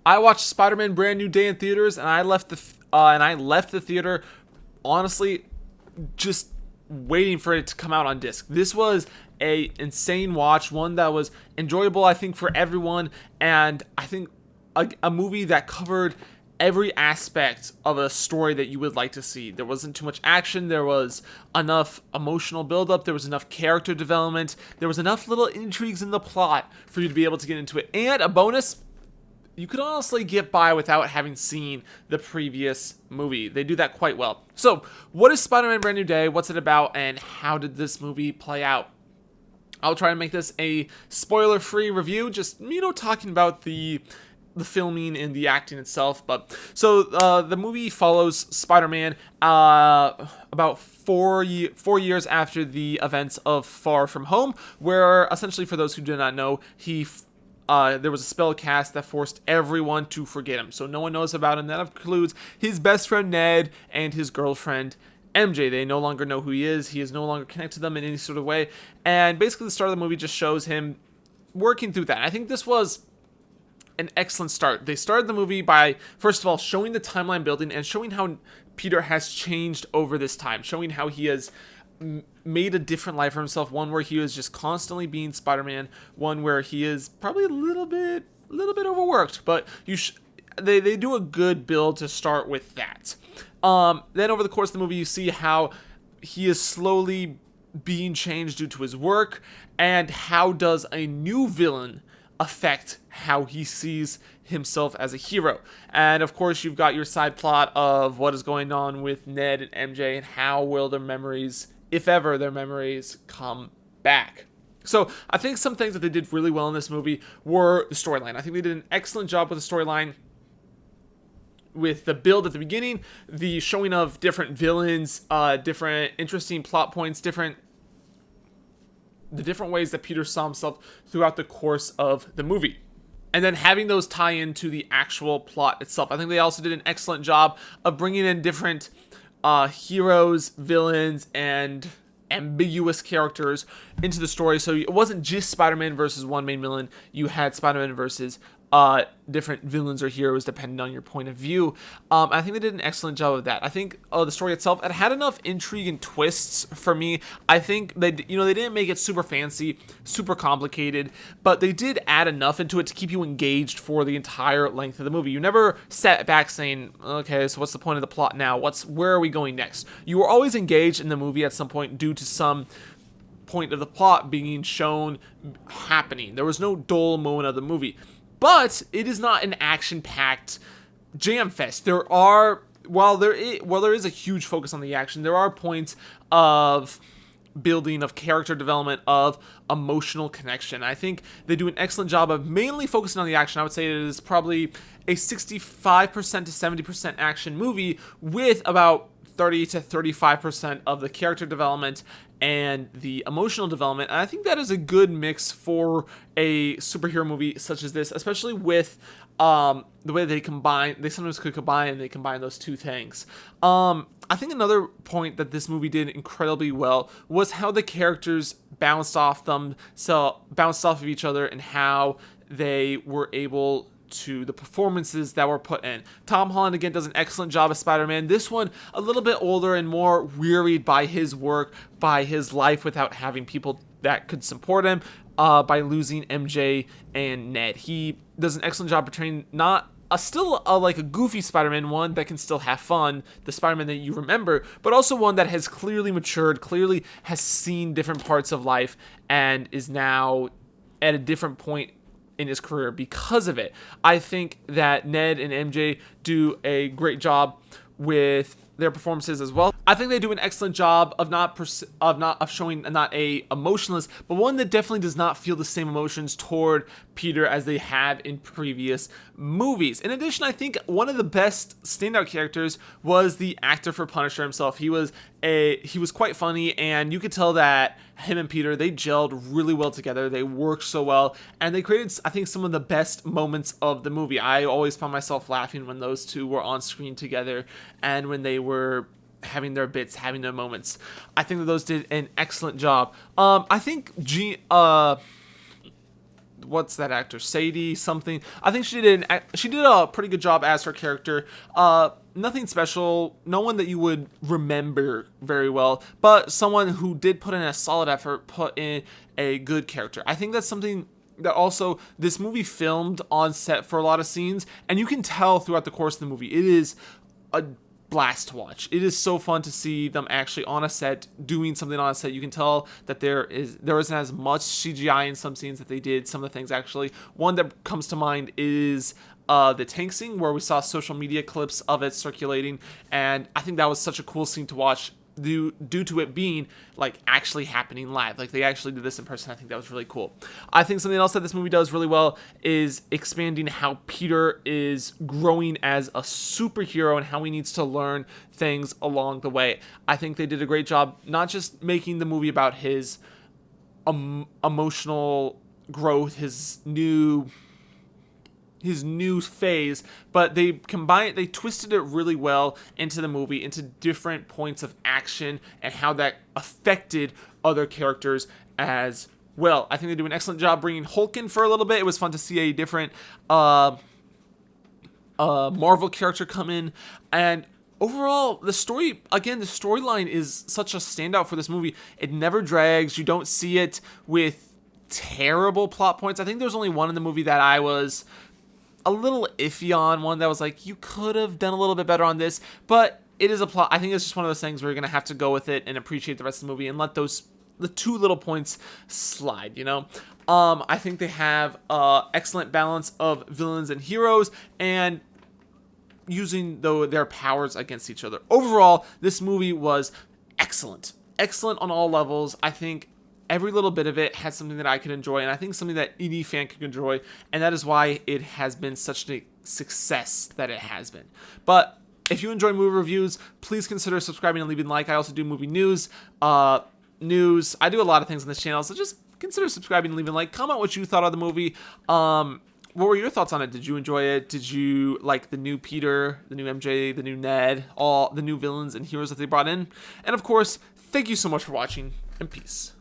I watched Spider-Man Brand New Day in theaters, and I left the theater honestly just waiting for it to come out on disc. This was a insane watch, one that was enjoyable, I think, for everyone, and I think a movie that covered every aspect of a story that you would like to see. There wasn't too much action, there was enough emotional buildup, there was enough character development, there was enough little intrigues in the plot for you to be able to get into it. And a bonus, you could honestly get by without having seen the previous movie. They do that quite well. So, what is Spider-Man Brand New Day? What's it about? And how did this movie play out? I'll try to make this a spoiler-free review, just, talking about the filming and the acting itself. But so the movie follows Spider-Man about four years after the events of Far From Home, where essentially, for those who do not know, there was a spell cast that forced everyone to forget him. So no one knows about him. That includes his best friend Ned and his girlfriend MJ. They no longer know who he is. He is no longer connected to them in any sort of way. And basically the start of the movie just shows him working through that. I think this was an excellent start. They started the movie by, first of all, showing the timeline building and showing how Peter has changed over this time, showing how he has made a different life for himself, one where he was just constantly being Spider-Man, one where he is probably a little bit overworked, but they do a good build to start with that. Then over the course of the movie, you see how he is slowly being changed due to his work, and how does a new villain affect how he sees himself as a hero. And of course, you've got your side plot of what is going on with Ned and MJ, and how will their memories, if ever their memories, come back. So I think some things that they did really well in this movie were the storyline. I think they did an excellent job with the storyline, with the build at the beginning, the showing of different villains, different interesting plot points, the different ways that Peter saw himself throughout the course of the movie. And then having those tie into the actual plot itself. I think they also did an excellent job of bringing in different heroes, villains, and ambiguous characters into the story. So it wasn't just Spider-Man versus one main villain. You had Spider-Man versus different villains or heroes depending on your point of view. I think they did an excellent job of that. I think the story itself, it had enough intrigue and twists for me. I think they didn't make it super fancy, super complicated, but they did add enough into it to keep you engaged for the entire length of the movie. You never sat back saying, okay, so what's the point of the plot now? Where are we going next? You were always engaged in the movie at some point due to some point of the plot being shown happening. There was no dull moment of the movie. But it is not an action-packed jam fest. While there is a huge focus on the action, there are points of building, of character development, of emotional connection. I think they do an excellent job of mainly focusing on the action. I would say it is probably a 65% to 70% action movie, with about 30 to 35% of the character development and the emotional development. And I think that is a good mix for a superhero movie such as this, especially with the way they sometimes could combine those two things. I think another point that this movie did incredibly well was how the characters bounced off of each other, and how they were able to the performances that were put in. Tom Holland again does an excellent job as Spider-Man. This one a little bit older and more wearied by his work, by his life without having people that could support him, by losing MJ and Ned. He does an excellent job portraying not like a goofy Spider-Man, one that can still have fun, the Spider-Man that you remember, but also one that has clearly matured, clearly has seen different parts of life, and is now at a different point in his career because of it. I think that Ned and MJ do a great job with their performances as well. I think they do an excellent job of showing not a emotionless, but one that definitely does not feel the same emotions toward Peter as they have in previous movies. In addition, I think one of the best standout characters was the actor for Punisher himself. He was quite funny, and you could tell that him and Peter, they gelled really well together. They worked so well, and they created, I think, some of the best moments of the movie. I always found myself laughing when those two were on screen together, and when they were having their bits, having their moments. I think that those did an excellent job. I think what's that actor, Sadie something. I think she did a pretty good job as her character. Nothing special, no one that you would remember very well, but someone who did put in a solid effort, put in a good character. I think that's something that also this movie filmed on set for a lot of scenes, and you can tell throughout the course of the movie it is a blast to watch. It is so fun to see them actually on a set doing something on a set. You can tell that there isn't as much CGI in some scenes that they did some of the things actually. One that comes to mind is the tank scene, where we saw social media clips of it circulating, and I think that was such a cool scene to watch due to it being like actually happening live. Like they actually did this in person. I think that was really cool. I think something else that this movie does really well is expanding how Peter is growing as a superhero and how he needs to learn things along the way. I think they did a great job not just making the movie about his emotional growth, his new phase, but they twisted it really well into the movie, into different points of action and how that affected other characters as well. I think they do an excellent job bringing Hulk in for a little bit. It was fun to see a different Marvel character come in, and overall, the storyline is such a standout for this movie. It never drags. You don't see it with terrible plot points. I think there's only one in the movie that I was a little iffy on, one that was like, you could have done a little bit better on this, but it is a plot. I think it's just one of those things where you're going to have to go with it and appreciate the rest of the movie and let the two little points slide, you know? I think they have excellent balance of villains and heroes and using their powers against each other. Overall, this movie was excellent on all levels. I think every little bit of it has something that I could enjoy, and I think something that any fan could enjoy, and that is why it has been such a success that it has been. But if you enjoy movie reviews, please consider subscribing and leaving a like. I also do movie news. I do a lot of things on this channel, so just consider subscribing and leaving a like. Comment what you thought of the movie. What were your thoughts on it? Did you enjoy it? Did you like the new Peter, the new MJ, the new Ned, all the new villains and heroes that they brought in? And of course, thank you so much for watching, and peace.